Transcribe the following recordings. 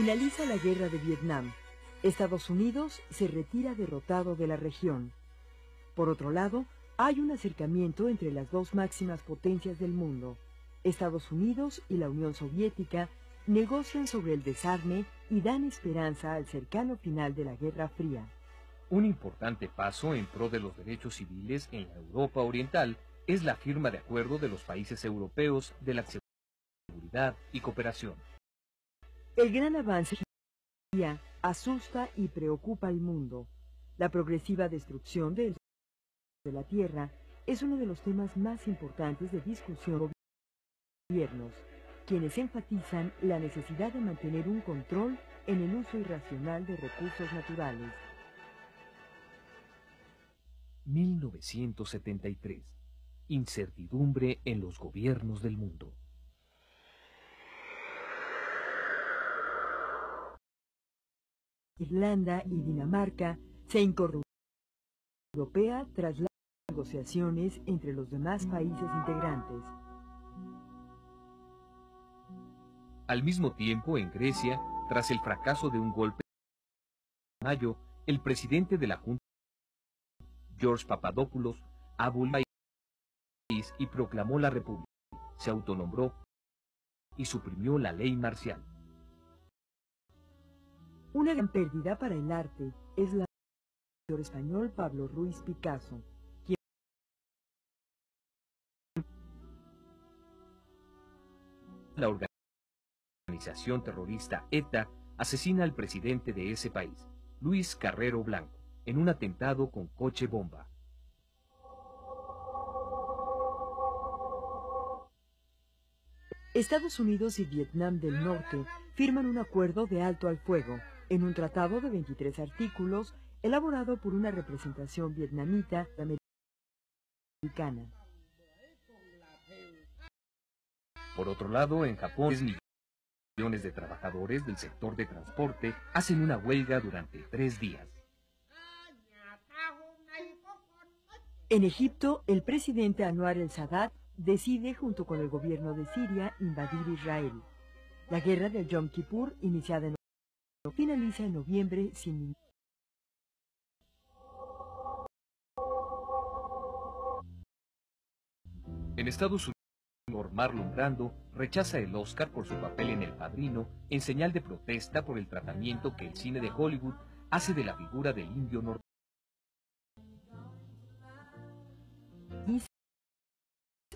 Finaliza la guerra de Vietnam. Estados Unidos se retira derrotado de la región. Por otro lado, hay un acercamiento entre las dos máximas potencias del mundo. Estados Unidos y la Unión Soviética negocian sobre el desarme y dan esperanza al cercano final de la Guerra Fría. Un importante paso en pro de los derechos civiles en la Europa Oriental es la firma de acuerdo de los países europeos de la seguridad y cooperación. El gran avance asusta y preocupa al mundo. La progresiva destrucción de la Tierra es uno de los temas más importantes de discusión de gobiernos, quienes enfatizan la necesidad de mantener un control en el uso irracional de recursos naturales. 1973. Incertidumbre en los gobiernos del mundo. Irlanda y Dinamarca se incorporan a la Unión Europea tras las negociaciones entre los demás países integrantes. Al mismo tiempo, en Grecia, tras el fracaso de un golpe en mayo, el presidente de la Junta, George Papadopoulos, abolió el país y proclamó la República. Se autonombró y suprimió la ley marcial. Una gran pérdida para el arte es la del pintor español Pablo Ruiz Picasso, quien la organización terrorista ETA asesina al presidente de ese país, Luis Carrero Blanco, en un atentado con coche bomba. Estados Unidos y Vietnam del Norte firman un acuerdo de alto al fuego, en un tratado de 23 artículos elaborado por una representación vietnamita americana. Por otro lado, en Japón, millones de trabajadores del sector de transporte hacen una huelga durante 3 días. En Egipto, el presidente Anwar el-Sadat decide, junto con el gobierno de Siria, invadir Israel. La guerra del Yom Kippur, iniciada en octubre, finaliza en noviembre sin ningún. En Estados Unidos, Marlon Brando rechaza el Oscar por su papel en El Padrino en señal de protesta por el tratamiento que el cine de Hollywood hace de la figura del indio norteamericano.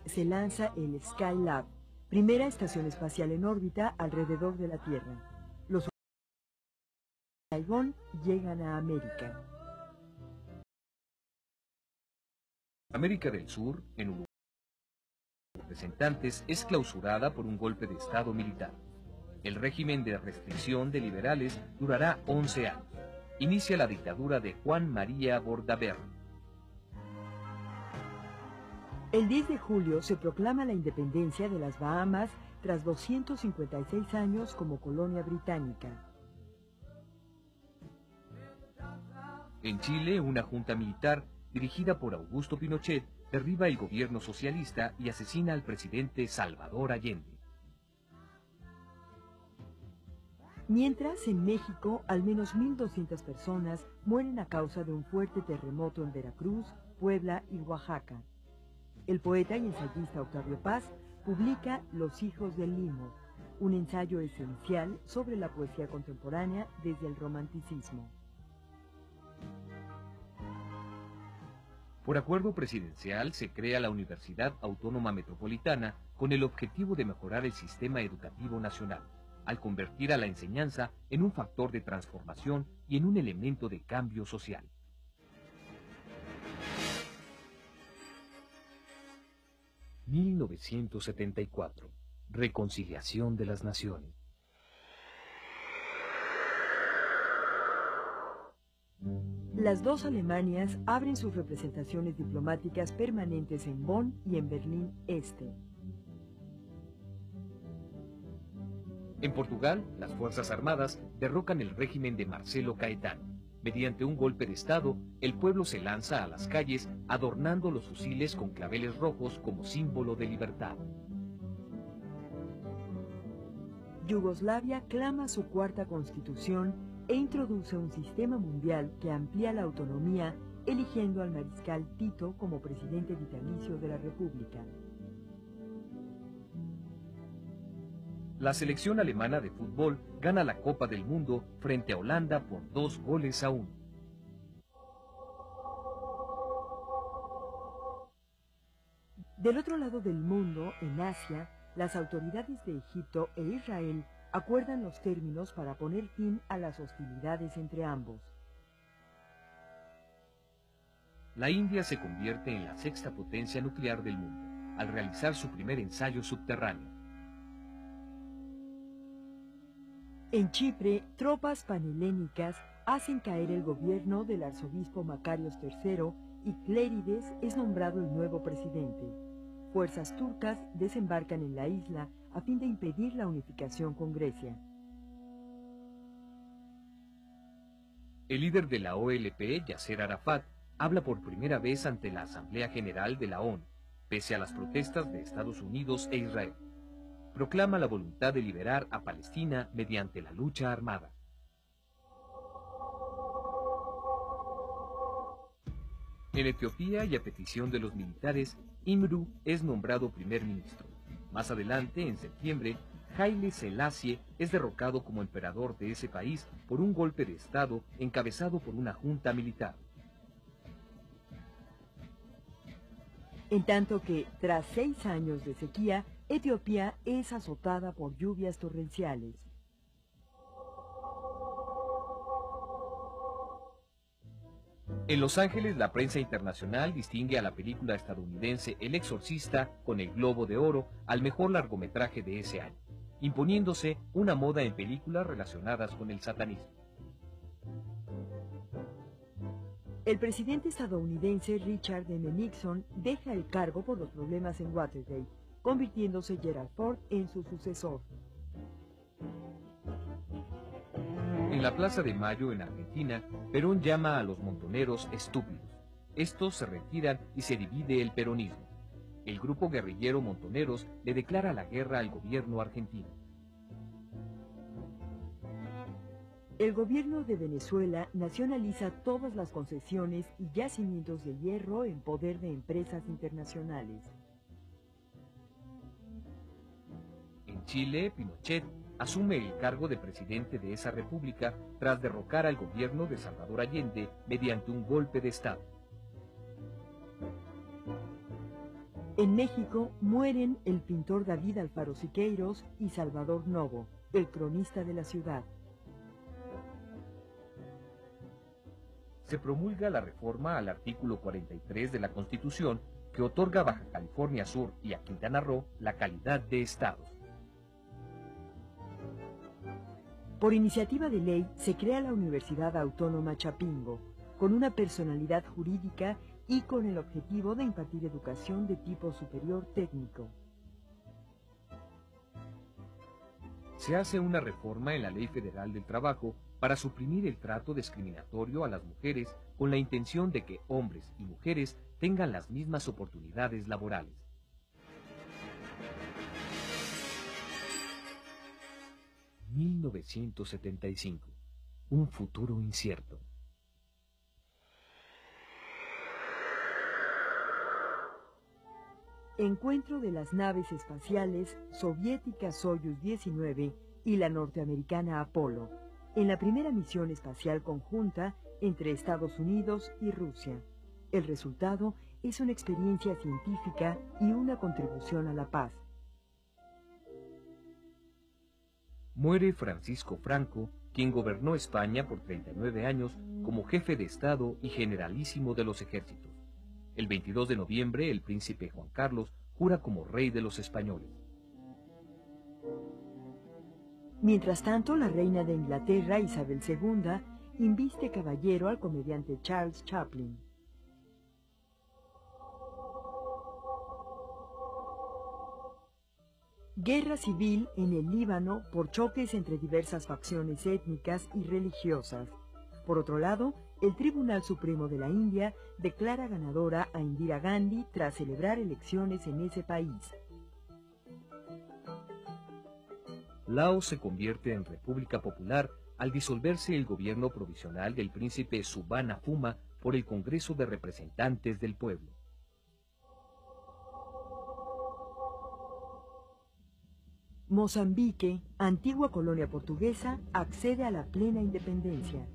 Se lanza el Skylab, primera estación espacial en órbita alrededor de la Tierra. Los de Saigon llegan a América. América del Sur, en Uruguay, representantes, es clausurada por un golpe de Estado militar. El régimen de restricción de liberales durará 11 años. Inicia la dictadura de Juan María Bordaberry. El 10 de julio se proclama la independencia de las Bahamas tras 256 años como colonia británica. En Chile, una junta militar dirigida por Augusto Pinochet derriba el gobierno socialista y asesina al presidente Salvador Allende. Mientras, en México, al menos 1.200 personas mueren a causa de un fuerte terremoto en Veracruz, Puebla y Oaxaca. El poeta y ensayista Octavio Paz publica Los hijos del Limo, un ensayo esencial sobre la poesía contemporánea desde el romanticismo. Por acuerdo presidencial se crea la Universidad Autónoma Metropolitana con el objetivo de mejorar el sistema educativo nacional, al convertir a la enseñanza en un factor de transformación y en un elemento de cambio social. (1974) Reconciliación de las Naciones. Las dos Alemanias abren sus representaciones diplomáticas permanentes en Bonn y en Berlín Este. En Portugal, las Fuerzas Armadas derrocan el régimen de Marcelo Caetano. Mediante un golpe de Estado, el pueblo se lanza a las calles adornando los fusiles con claveles rojos como símbolo de libertad. Yugoslavia clama su cuarta constitución e introduce un sistema mundial que amplía la autonomía, eligiendo al mariscal Tito como presidente vitalicio de la República. La selección alemana de fútbol gana la Copa del Mundo frente a Holanda por 2-1. Del otro lado del mundo, en Asia, las autoridades de Egipto e Israel acuerdan los términos para poner fin a las hostilidades entre ambos. La India se convierte en la sexta potencia nuclear del mundo, al realizar su primer ensayo subterráneo. En Chipre, tropas panhelénicas hacen caer el gobierno del arzobispo Macarios III y Clérides es nombrado el nuevo presidente. Fuerzas turcas desembarcan en la isla a fin de impedir la unificación con Grecia. El líder de la OLP, Yasser Arafat, habla por primera vez ante la Asamblea General de la ONU, pese a las protestas de Estados Unidos e Israel. Proclama la voluntad de liberar a Palestina mediante la lucha armada. En Etiopía, y a petición de los militares, Imru es nombrado primer ministro. Más adelante, en septiembre, Haile Selassie es derrocado como emperador de ese país por un golpe de Estado encabezado por una junta militar. En tanto que, tras 6 años de sequía, Etiopía es azotada por lluvias torrenciales. En Los Ángeles, la prensa internacional distingue a la película estadounidense El Exorcista con el Globo de Oro al mejor largometraje de ese año, imponiéndose una moda en películas relacionadas con el satanismo. El presidente estadounidense Richard M. Nixon deja el cargo por los problemas en Watergate, convirtiéndose Gerald Ford en su sucesor. En la Plaza de Mayo, en Argentina, Perón llama a los montoneros estúpidos. Estos se retiran y se divide el peronismo. El grupo guerrillero Montoneros le declara la guerra al gobierno argentino. El gobierno de Venezuela nacionaliza todas las concesiones y yacimientos de hierro en poder de empresas internacionales. En Chile, Pinochet asume el cargo de presidente de esa república tras derrocar al gobierno de Salvador Allende mediante un golpe de Estado. En México mueren el pintor David Alfaro Siqueiros y Salvador Novo, el cronista de la ciudad. Se promulga la reforma al artículo 43 de la Constitución que otorga a Baja California Sur y a Quintana Roo la calidad de estados. Por iniciativa de ley se crea la Universidad Autónoma Chapingo, con una personalidad jurídica y con el objetivo de impartir educación de tipo superior técnico. Se hace una reforma en la Ley Federal del Trabajo para suprimir el trato discriminatorio a las mujeres con la intención de que hombres y mujeres tengan las mismas oportunidades laborales. ...1975... un futuro incierto. Encuentro de las naves espaciales soviética Soyuz 19 y la norteamericana Apolo, en la primera misión espacial conjunta entre Estados Unidos y Rusia. El resultado es una experiencia científica y una contribución a la paz. Muere Francisco Franco, quien gobernó España por 39 años como jefe de Estado y generalísimo de los ejércitos. El 22 de noviembre, el príncipe Juan Carlos jura como rey de los españoles. Mientras tanto, la reina de Inglaterra, Isabel II, inviste caballero al comediante Charles Chaplin. Guerra civil en el Líbano por choques entre diversas facciones étnicas y religiosas. Por otro lado, el Tribunal Supremo de la India declara ganadora a Indira Gandhi tras celebrar elecciones en ese país. Laos se convierte en República Popular al disolverse el gobierno provisional del príncipe Subhanafuma por el Congreso de Representantes del Pueblo. Mozambique, antigua colonia portuguesa, accede a la plena independencia.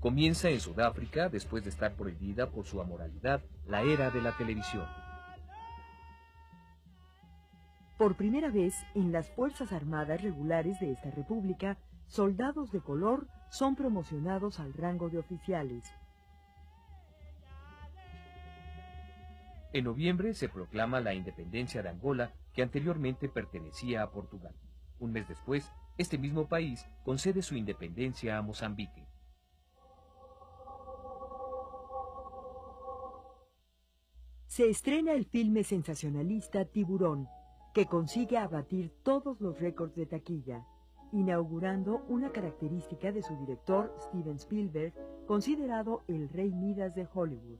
Comienza en Sudáfrica, después de estar prohibida por su amoralidad, la era de la televisión. Por primera vez, en las Fuerzas Armadas regulares de esta república, soldados de color son promocionados al rango de oficiales. En noviembre se proclama la independencia de Angola, que anteriormente pertenecía a Portugal. Un mes después, este mismo país concede su independencia a Mozambique. Se estrena el filme sensacionalista Tiburón, que consigue abatir todos los récords de taquilla, inaugurando una característica de su director Steven Spielberg, considerado el Rey Midas de Hollywood.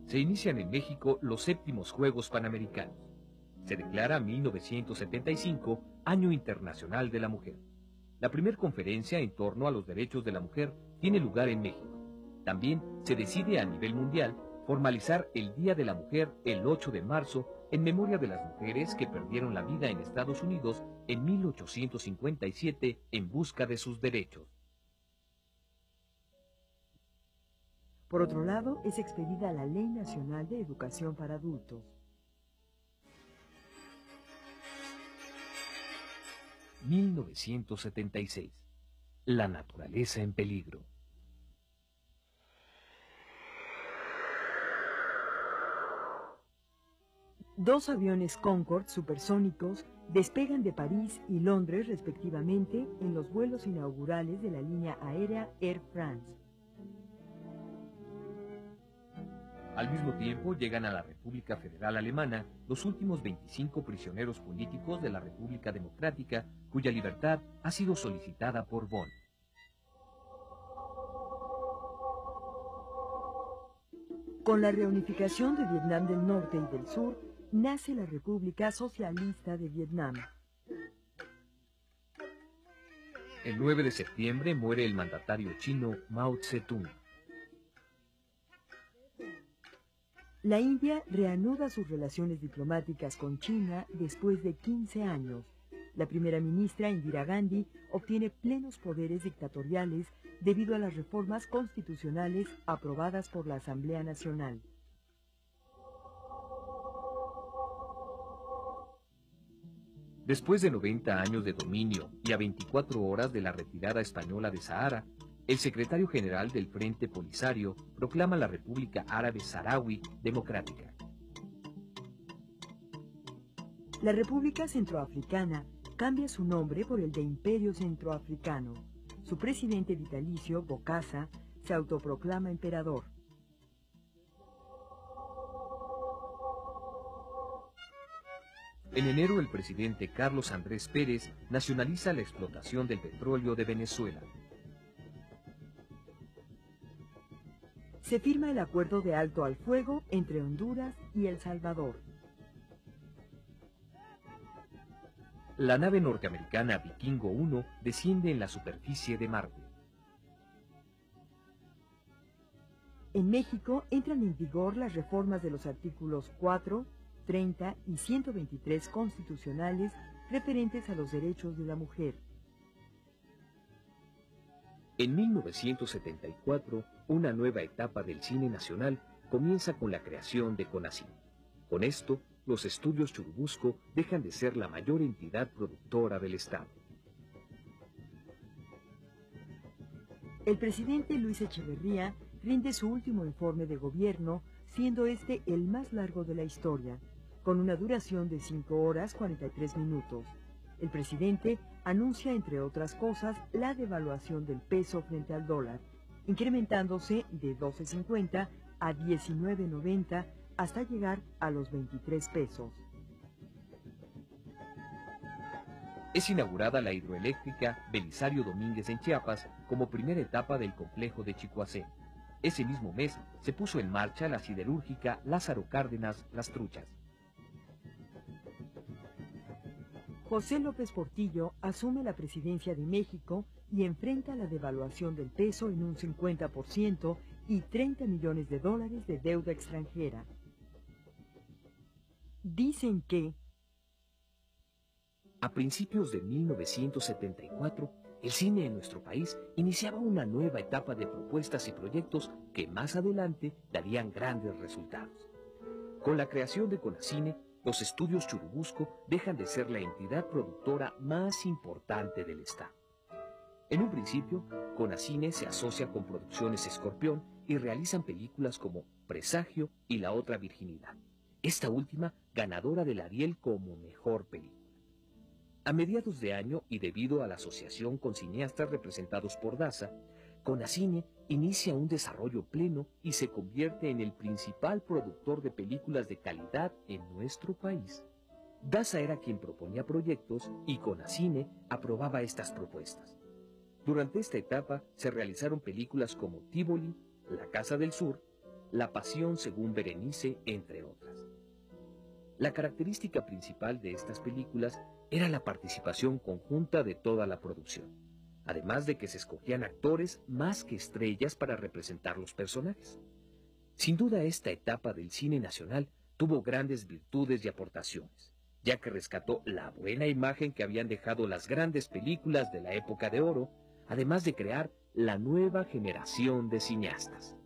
Se inician en México los 7º Juegos Panamericanos. Se declara 1975 Año Internacional de la Mujer. La primera conferencia en torno a los derechos de la mujer tiene lugar en México. También se decide a nivel mundial formalizar el Día de la Mujer el 8 de marzo en memoria de las mujeres que perdieron la vida en Estados Unidos en 1857 en busca de sus derechos. Por otro lado, es expedida la Ley Nacional de Educación para Adultos. ...1976... La naturaleza en peligro. Dos aviones Concorde supersónicos despegan de París y Londres respectivamente en los vuelos inaugurales de la línea aérea Air France. Al mismo tiempo llegan a la República Federal Alemana los últimos 25 prisioneros políticos de la República Democrática, cuya libertad ha sido solicitada por Bonn. Con la reunificación de Vietnam del Norte y del Sur, nace la República Socialista de Vietnam. El 9 de septiembre muere el mandatario chino Mao Zedong. La India reanuda sus relaciones diplomáticas con China después de 15 años. La primera ministra Indira Gandhi obtiene plenos poderes dictatoriales debido a las reformas constitucionales aprobadas por la Asamblea Nacional. Después de 90 años de dominio y a 24 horas de la retirada española de Sahara, el secretario general del Frente Polisario proclama la República Árabe Saharaui Democrática. La República Centroafricana cambia su nombre por el de Imperio Centroafricano. Su presidente vitalicio, Bokassa, se autoproclama emperador. En enero, el presidente Carlos Andrés Pérez nacionaliza la explotación del petróleo de Venezuela. Se firma el acuerdo de alto al fuego entre Honduras y El Salvador. La nave norteamericana Vikingo 1 desciende en la superficie de Marte. En México entran en vigor las reformas de los artículos 4, 30 y 123 constitucionales referentes a los derechos de la mujer. En 1974, una nueva etapa del cine nacional comienza con la creación de CONACYT. Con esto, los estudios Churubusco dejan de ser la mayor entidad productora del Estado. El presidente Luis Echeverría rinde su último informe de gobierno, siendo este el más largo de la historia, con una duración de 5 horas 43 minutos. El presidente anuncia, entre otras cosas, la devaluación del peso frente al dólar, incrementándose de 12.50 a 19.90 hasta llegar a los 23 pesos. Es inaugurada la hidroeléctrica Belisario Domínguez en Chiapas como primera etapa del complejo de Chicoacén. Ese mismo mes se puso en marcha la siderúrgica Lázaro Cárdenas Las Truchas. José López Portillo asume la presidencia de México y enfrenta la devaluación del peso en un 50% y 30 millones de dólares de deuda extranjera. Dicen que a principios de 1974, el cine en nuestro país iniciaba una nueva etapa de propuestas y proyectos que más adelante darían grandes resultados. Con la creación de Conacine, los estudios Churubusco dejan de ser la entidad productora más importante del Estado. En un principio, Conacine se asocia con Producciones Escorpión y realizan películas como Presagio y La Otra Virginidad, esta última ganadora del Ariel como mejor película. A mediados de año, y debido a la asociación con cineastas representados por Daza, Conacine inicia un desarrollo pleno y se convierte en el principal productor de películas de calidad en nuestro país. Daza era quien proponía proyectos y Conacine aprobaba estas propuestas. Durante esta etapa se realizaron películas como Tívoli, La Casa del Sur, La Pasión según Berenice, entre otras. La característica principal de estas películas era la participación conjunta de toda la producción, además de que se escogían actores más que estrellas para representar los personajes. Sin duda, esta etapa del cine nacional tuvo grandes virtudes y aportaciones, ya que rescató la buena imagen que habían dejado las grandes películas de la época de oro, además de crear la nueva generación de cineastas.